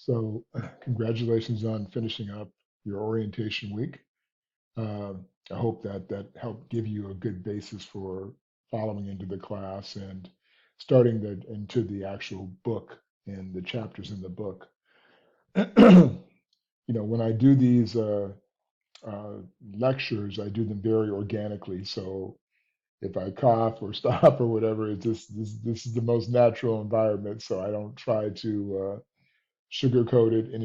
So, congratulations on finishing up your orientation week. I hope that that helped give you a good basis for following into the class and starting into the actual book and the chapters in the book. When I do these uh, lectures, I do them very organically. So if I cough or stop or whatever, it's just this is the most natural environment. So I don't try to sugarcoat it in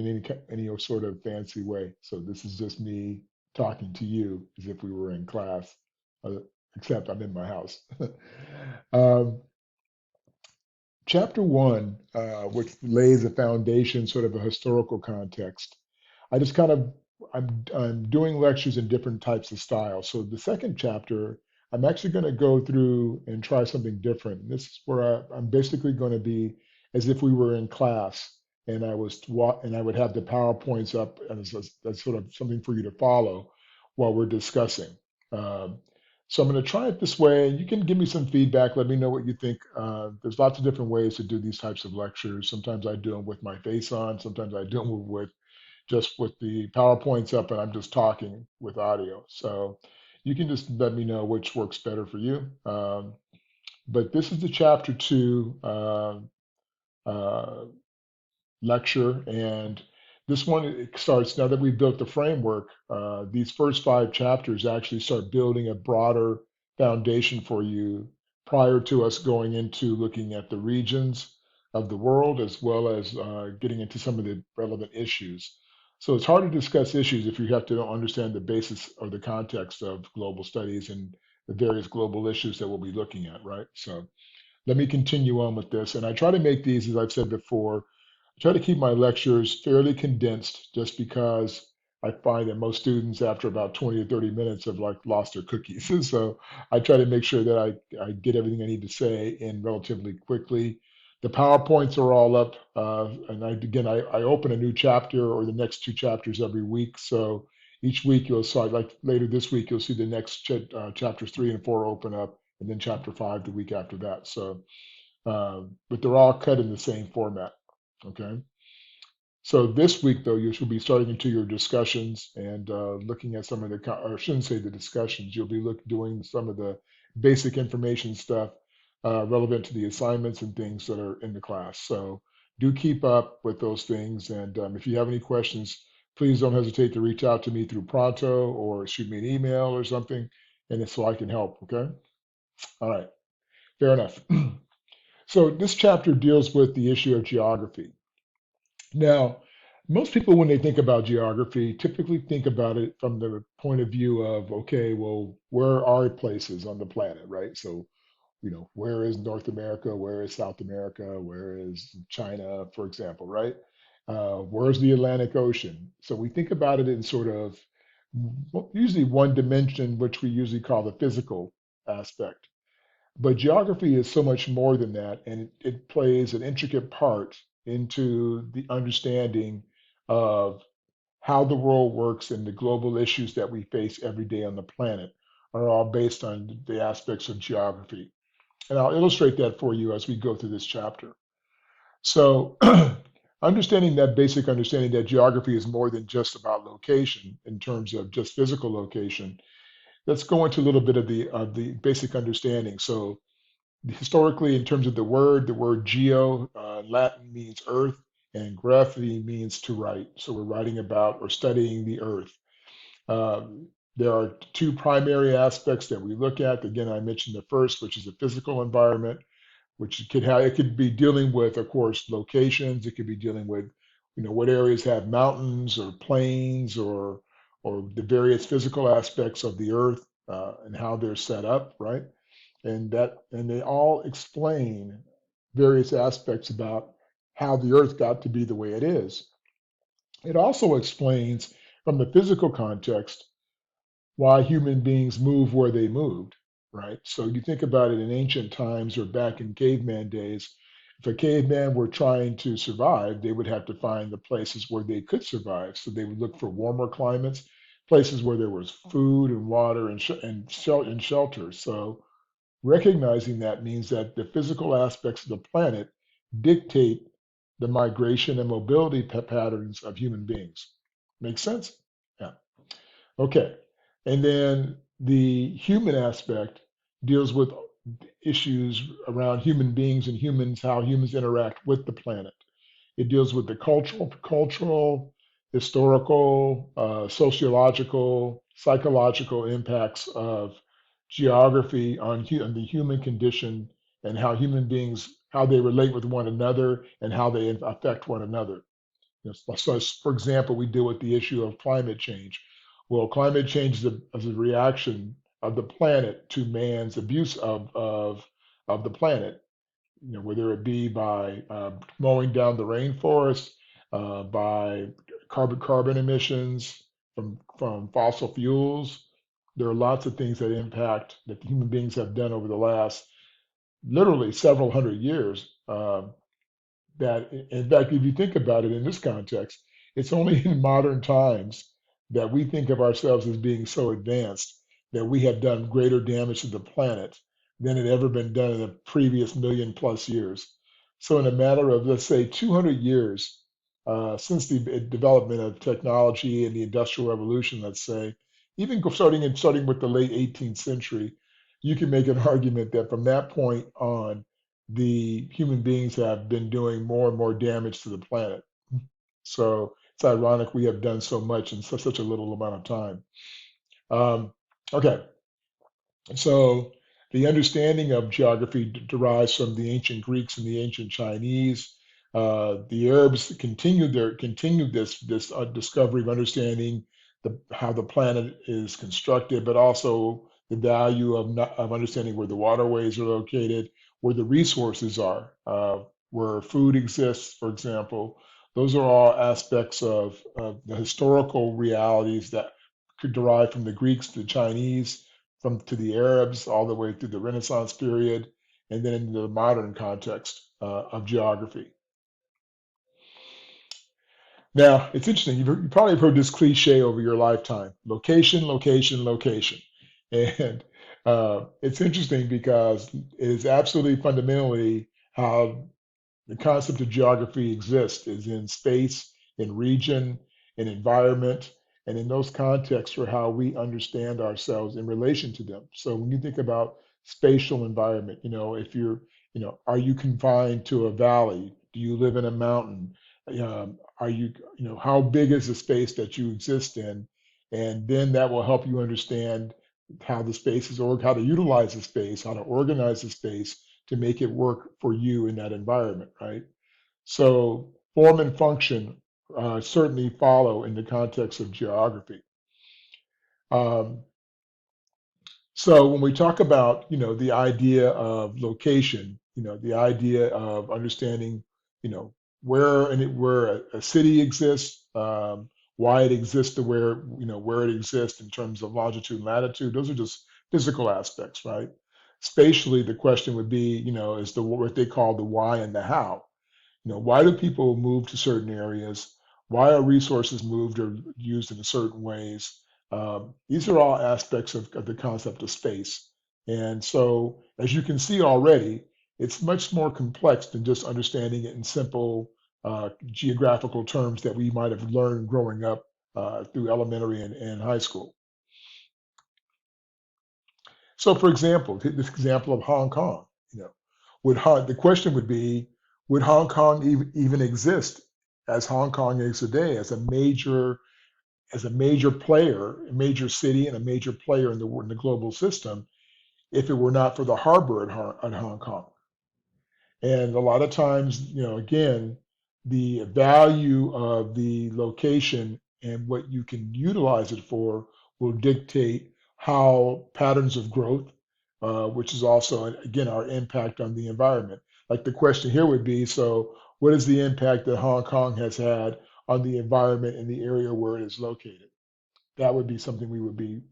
any sort of fancy way. So this is just me talking to you as if we were in class, uh, except I'm in my house. um, Chapter one, which lays a foundation, sort of a historical context. I just kind of I'm doing lectures in different types of styles. So the second chapter, I'm actually going to go through and try something different. This is where I'm basically going to be as if we were in class, and I would have the PowerPoints up as sort of something for you to follow while we're discussing. Um, so I'm going to try it this way. You can give me some feedback. Let me know what you think. There's lots of different ways to do these types of lectures. Sometimes I do them with my face on. Sometimes I do them with just with the PowerPoints up and I'm just talking with audio. So you can just let me know which works better for you. But this is the chapter two uh, lecture, and this one it starts now that we've built the framework. These first five chapters actually start building a broader foundation for you prior to us going into looking at the regions of the world as well as getting into some of the relevant issues. So it's hard to discuss issues if you have to understand the basis or the context of global studies and the various global issues that we'll be looking at, right? So let me continue on with this. And I try to make these, as I've said before, I try to keep my lectures fairly condensed just because I find that most students, after about 20 or 30 minutes, have like lost their cookies. So I try to make sure that I get everything I need to say in relatively quickly. The PowerPoints are all up. And I open a new chapter or the next two chapters every week. So each week you'll see, like later this week, you'll see the next chapters three and four open up, and then chapter five the week after that. So, but they're all cut in the same format. Okay. So this week, though, you should be starting into your discussions and looking at some of the, or I shouldn't say the discussions. You'll be doing some of the basic information stuff relevant to the assignments and things that are in the class. So do keep up with those things. And if you have any questions, please don't hesitate to reach out to me through Pronto or shoot me an email or something, and it's so I can help. Okay. All right. Fair enough. So this chapter deals with the issue of geography. Now, most people, when they think about geography, typically think about it from the point of view of, okay, well, where are places on the planet, right? So, where is North America? Where is South America? Where is China, for example, right? Where's the Atlantic Ocean? So we think about it in sort of usually one dimension, which we usually call the physical aspect. But geography is so much more than that, and it plays an intricate part into the understanding of how the world works and the global issues that we face every day on the planet are all based on the aspects of geography. And I'll illustrate that for you as we go through this chapter. So, understanding that basic understanding that geography is more than just about location in terms of just physical location, let's go into a little bit of the basic understanding. So, historically, in terms of the word geo, Latin means earth, and graphity means to write. So we're writing about or studying the earth. There are two primary aspects that we look at. Again, I mentioned the first, which is the physical environment, which it could be dealing with, of course, locations. It could be dealing with, what areas have mountains or plains or the various physical aspects of the earth and how they're set up, right? And they all explain various aspects about how the earth got to be the way it is. It also explains from the physical context why human beings move where they moved, right? So you think about it in ancient times or back in caveman days, if a caveman were trying to survive, they would have to find the places where they could survive. So they would look for warmer climates, places where there was food and water and shelter. So recognizing that means that the physical aspects of the planet dictate the migration and mobility patterns of human beings. Make sense? Yeah. Okay. And then the human aspect deals with issues around human beings and humans, how humans interact with the planet. It deals with the cultural, historical, sociological, psychological impacts of geography on the human condition and how human beings, how they relate with one another and how they affect one another. So, for example, we deal with the issue of climate change. Well, climate change is a reaction of the planet to man's abuse of the planet, whether it be by mowing down the rainforest, by carbon emissions from fossil fuels. There are lots of things that impact that human beings have done over the last literally several hundred years. That, in fact, if you think about it in this context, it's only in modern times that we think of ourselves as being so advanced that we have done greater damage to the planet than had ever been done in the previous million plus years. So, in a matter of, let's say, 200 years since the development of technology and the Industrial Revolution, let's say, even starting with the late 18th century, you can make an argument that from that point on, the human beings have been doing more and more damage to the planet. So it's ironic we have done so much in such a little amount of time. Um, okay, so the understanding of geography derives from the ancient Greeks and the ancient Chinese. The Arabs continued this discovery of understanding how the planet is constructed, but also the value of understanding where the waterways are located, where the resources are, where food exists, for example. Those are all aspects of the historical realities that could derive from the Greeks, the Chinese, from to the Arabs all the way through the Renaissance period, and then into the modern context of geography. Now, it's interesting. You probably have heard this cliche over your lifetime: location, location, location. And it's interesting because it is absolutely fundamentally how the concept of geography exists is in space, in region, in environment, and in those contexts for how we understand ourselves in relation to them. So when you think about spatial environment, if are you confined to a valley? Do you live in a mountain? Are how big is the space that you exist in? And then that will help you understand how the space is, or how to utilize the space, how to organize the space to make it work for you in that environment, right? So form and function certainly follow in the context of geography. Um, so when we talk about, the idea of location, the idea of understanding, where a city exists, why it exists to where it exists in terms of longitude and latitude, those are just physical aspects, right? Spatially, the question would be, is what they call the why and the how. Why do people move to certain areas? Why are resources moved or used in certain ways? These are all aspects of the concept of space. And so, as you can see already, it's much more complex than just understanding it in simple geographical terms that we might have learned growing up through elementary and high school. So, for example, this example of Hong Kong, the question would be, would Hong Kong even exist as Hong Kong is today, as a major player, a major city, and a major player in the global system, if it were not for the harbor at Hong Kong? And a lot of times, again, the value of the location and what you can utilize it for will dictate how patterns of growth, which is also, again, our impact on the environment. Like the question here would be, so what is the impact that Hong Kong has had on the environment in the area where it is located? That would be something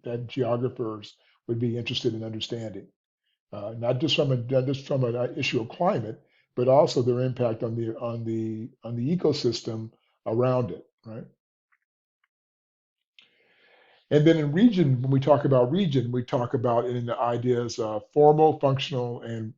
that geographers would be interested in understanding, not just from an issue of climate, but also their impact on the ecosystem around it, right? And then in region, when we talk about region, we talk about it in the ideas of formal, functional, and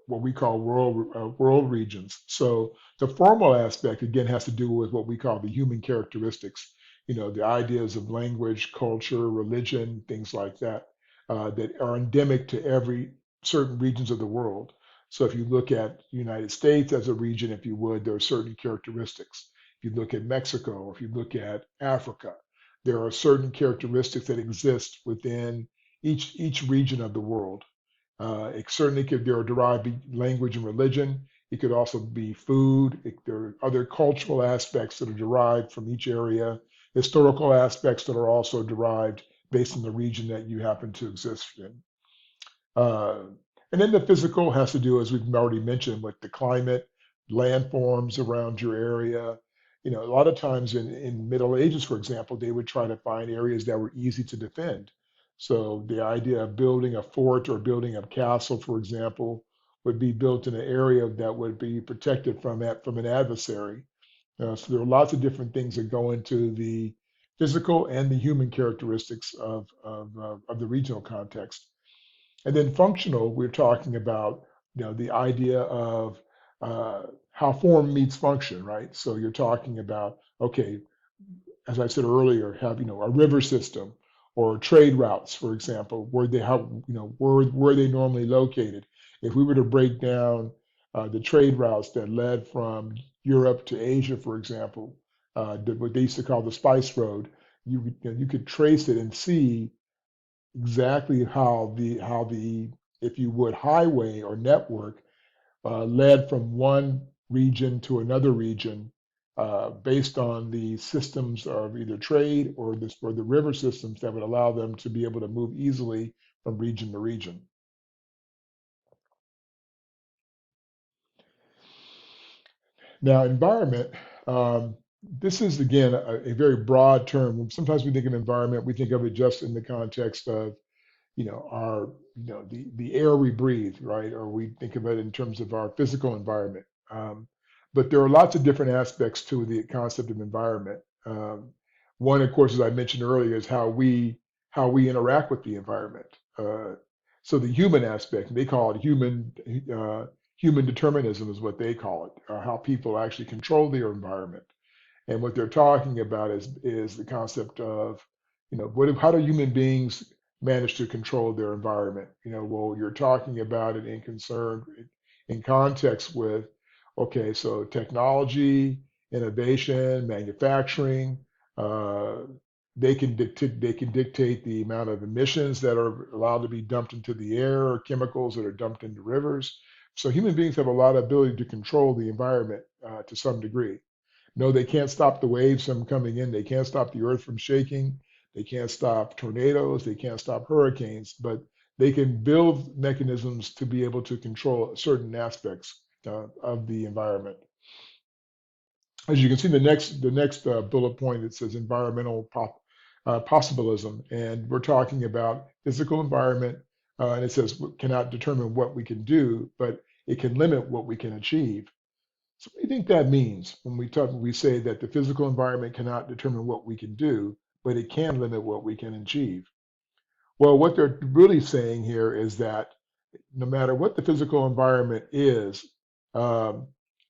what we call world regions. So the formal aspect again has to do with what we call the human characteristics. The ideas of language, culture, religion, things like that, that are endemic to every certain regions of the world. So if you look at the United States as a region, if you would, there are certain characteristics. If you look at Mexico, or if you look at Africa, there are certain characteristics that exist within each region of the world. It certainly could there are derived language and religion. It could also be food. There are other cultural aspects that are derived from each area, historical aspects that are also derived based on the region that you happen to exist in. Uh, and then the physical has to do, as we've already mentioned, with the climate, landforms around your area. A lot of times in Middle Ages, for example, they would try to find areas that were easy to defend. So the idea of building a fort or building a castle, for example, would be built in an area that would be protected from an adversary. So there are lots of different things that go into the physical and the human characteristics of the regional context. And then functional, we're talking about the idea of how form meets function, right? So you're talking about, okay, as I said earlier, have a river system or trade routes, for example, where they how where they normally located. If we were to break down the trade routes that led from Europe to Asia, for example, what they used to call the Spice Road, you could trace it and see exactly how the if you would highway or network led from one region to another region based on the systems of either trade or the river systems that would allow them to be able to move easily from region to region. Now, environment. This is again a very broad term. Sometimes we think of environment, we think of it just in the context of our the air we breathe, right? Or we think of it in terms of our physical environment. But there are lots of different aspects to the concept of environment. One, of course, as I mentioned earlier, is how we interact with the environment. So the human aspect, they call it human determinism, is what they call it, how people actually control their environment. And what they're talking about is the concept of, how do human beings manage to control their environment? Well, you're talking about it in context with, okay, so technology, innovation, manufacturing, uh, they can dictate the amount of emissions that are allowed to be dumped into the air or chemicals that are dumped into rivers. So human beings have a lot of ability to control the environment to some degree. No, they can't stop the waves from coming in. They can't stop the earth from shaking. They can't stop tornadoes. They can't stop hurricanes, but they can build mechanisms to be able to control certain aspects of the environment. As you can see, the next bullet point, it says environmental possibilism, and we're talking about physical environment, and it says cannot determine what we can do, but it can limit what we can achieve. So what do you think that means when we say that the physical environment cannot determine what we can do, but it can limit what we can achieve? Well, what they're really saying here is that no matter what the physical environment is, um,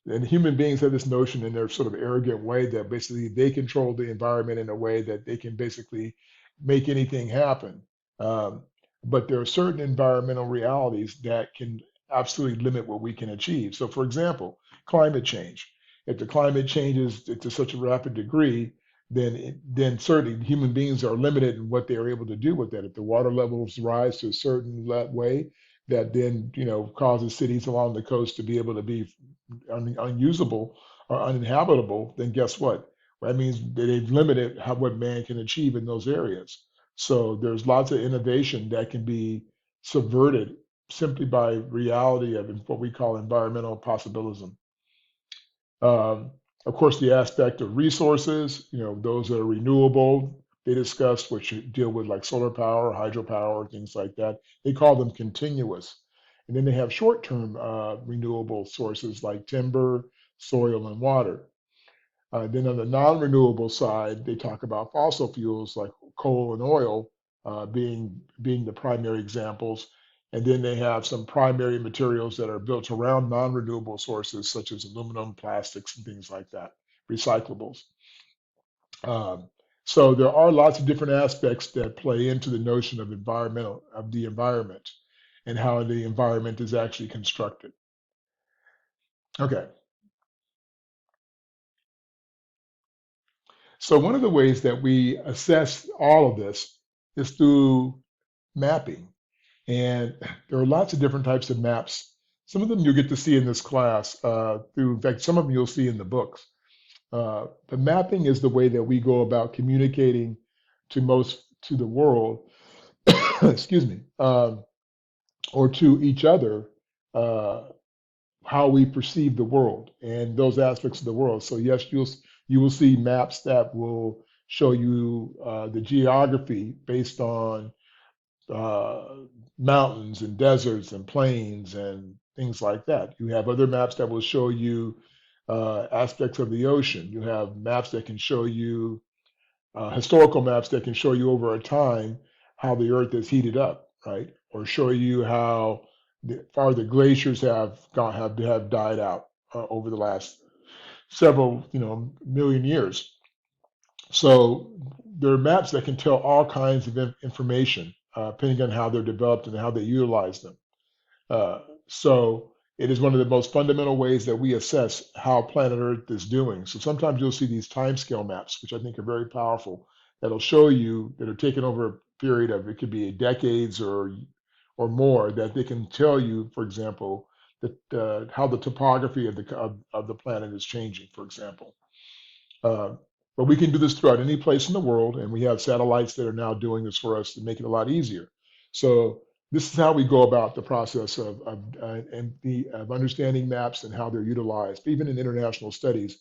and human beings have this notion in their sort of arrogant way that basically they control the environment in a way that they can basically make anything happen. Um, but there are certain environmental realities that can absolutely limit what we can achieve. So, for example, climate change. If the climate changes to such a rapid degree, then certainly human beings are limited in what they are able to do with that. If the water levels rise to a certain way, that then causes cities along the coast to be able to be unusable or uninhabitable, then guess what? That means that they've limited what man can achieve in those areas. So there's lots of innovation that can be subverted simply by reality of what we call environmental possibilism. Um, of course, the aspect of resources, those that are renewable, they discuss what you deal with like solar power, hydropower, things like that. They call them continuous. And then they have short-term renewable sources like timber, soil, and water. Then on the non-renewable side, they talk about fossil fuels like coal and oil being the primary examples. And then they have some primary materials that are built around non-renewable sources, such as aluminum, plastics, and things like that, recyclables. Um, so there are lots of different aspects that play into the notion of the environment and how the environment is actually constructed. Okay, so one of the ways that we assess all of this is through mapping. And there are lots of different types of maps. Some of them you'll get to see in this class in fact, some of them you'll see in the books. The mapping is the way that we go about communicating to the world, excuse me, or to each other, uh, how we perceive the world and those aspects of the world. So yes, you will see maps that will show you the geography based on uh, mountains and deserts and plains and things like that. You have other maps that will show you aspects of the ocean. You have maps that can show you historical maps that can show you over a time how the earth is heated up, right? Or show you how far the glaciers have died out over the last several, million years. So there are maps that can tell all kinds of information, depending on how they're developed and how they utilize them. So it is one of the most fundamental ways that we assess how planet Earth is doing. So sometimes you'll see these timescale maps, which I think are very powerful, that'll show you that are taken over a period of, it could be decades or more, that they can tell you, for example, that how the topography of the planet is changing, for example. Uh, but we can do this throughout any place in the world, and we have satellites that are now doing this for us to make it a lot easier. So this is how we go about the process of understanding maps and how they're utilized. Even in international studies,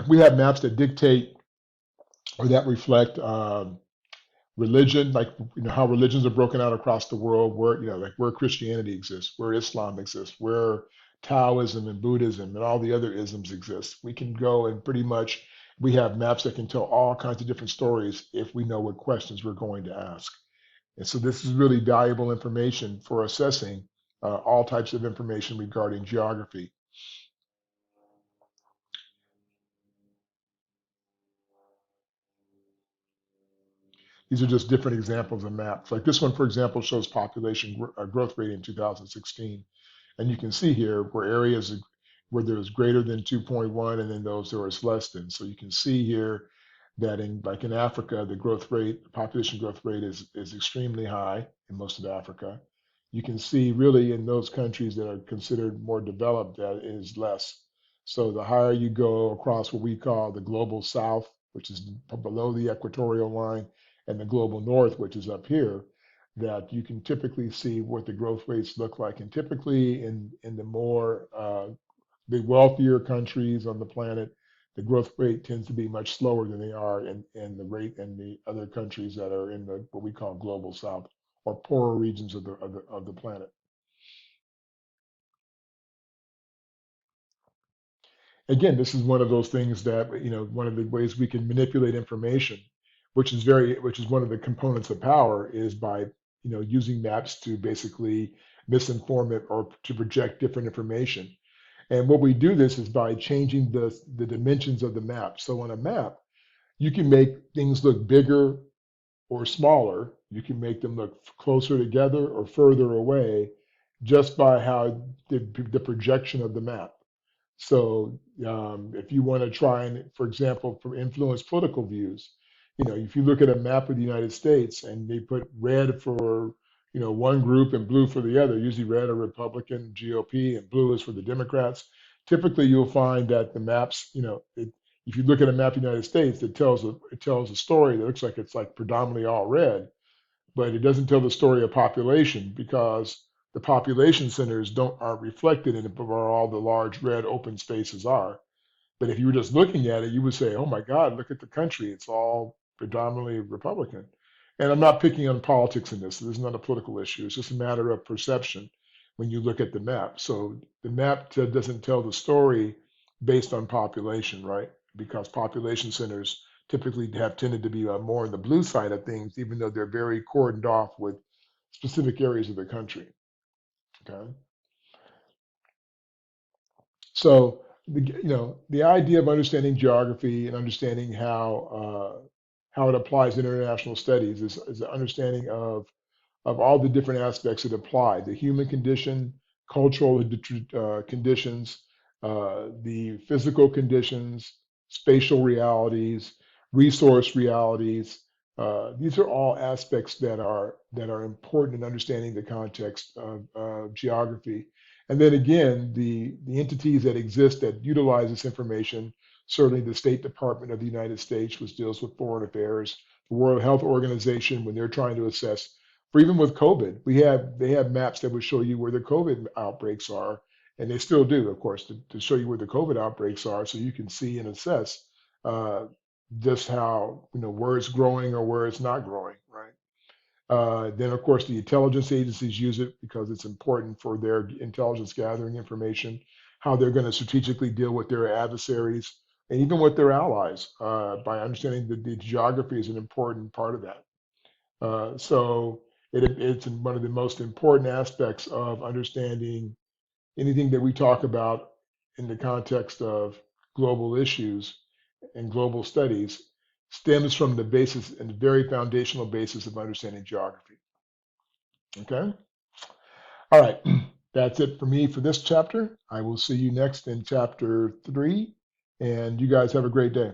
we have maps that dictate or that reflect religion, like how religions are broken out across the world, where like where Christianity exists, where Islam exists, where Taoism and Buddhism and all the other isms exist. We can go and pretty much we have maps that can tell all kinds of different stories if we know what questions we're going to ask. And so this is really valuable information for assessing all types of information regarding geography. These are just different examples of maps. Like this one, for example, shows population growth rate in 2016. And you can see here where areas where there's greater than 2.1 and then those there is less than. So you can see here that in Africa, the growth rate, the population growth rate is extremely high in most of Africa. You can see really in those countries that are considered more developed that it is less. So the higher you go across what we call the global south, which is below the equatorial line, and the global north, which is up here, that you can typically see what the growth rates look like. And typically in the wealthier countries on the planet, the growth rate tends to be much slower than they are in the rate in the other countries that are in the what we call global south or poorer regions of the planet. Again, this is one of those things that, one of the ways we can manipulate information, which is one of the components of power, is by, using maps to basically misinform it or to project different information. And what we do this is by changing the dimensions of the map. So on a map, you can make things look bigger or smaller. You can make them look closer together or further away just by how the projection of the map. So if you want to try and, for example, for influence political views, if you look at a map of the United States and they put red for, one group and blue for the other, usually red are Republican, GOP, and blue is for the Democrats. Typically, you'll find that the maps, if you look at a map of the United States, it tells a story that looks like it's like predominantly all red, but it doesn't tell the story of population because the population centers aren't reflected in it, but where all the large red open spaces are. But if you were just looking at it, you would say, "Oh my God, look at the country; it's all predominantly Republican." And I'm not picking on politics in this. This is not a political issue. It's just a matter of perception when you look at the map. So the map doesn't tell the story based on population, right? Because population centers typically have tended to be more on the blue side of things, even though they're very cordoned off with specific areas of the country. Okay, so the idea of understanding geography and understanding how it applies in international studies is an understanding of all the different aspects that apply: the human condition, cultural conditions, the physical conditions, spatial realities, resource realities. These are all aspects that are important in understanding the context of geography. And then again, the entities that exist that utilize this information, certainly the State Department of the United States, which deals with foreign affairs, the World Health Organization, when they're trying to assess, for even with COVID, they have maps that would show you where the COVID outbreaks are, and they still do, of course, to show you where the COVID outbreaks are, so you can see and assess uh, just how where it's growing or where it's not growing, right? Then, of course, the intelligence agencies use it because it's important for their intelligence gathering information, how they're going to strategically deal with their adversaries and even with their allies. By understanding the geography is an important part of that. So it's one of the most important aspects of understanding anything that we talk about in the context of global issues and global studies stems from the basis and the very foundational basis of understanding geography. Okay? All right. That's it for me for this chapter. I will see you next in chapter 3, and you guys have a great day.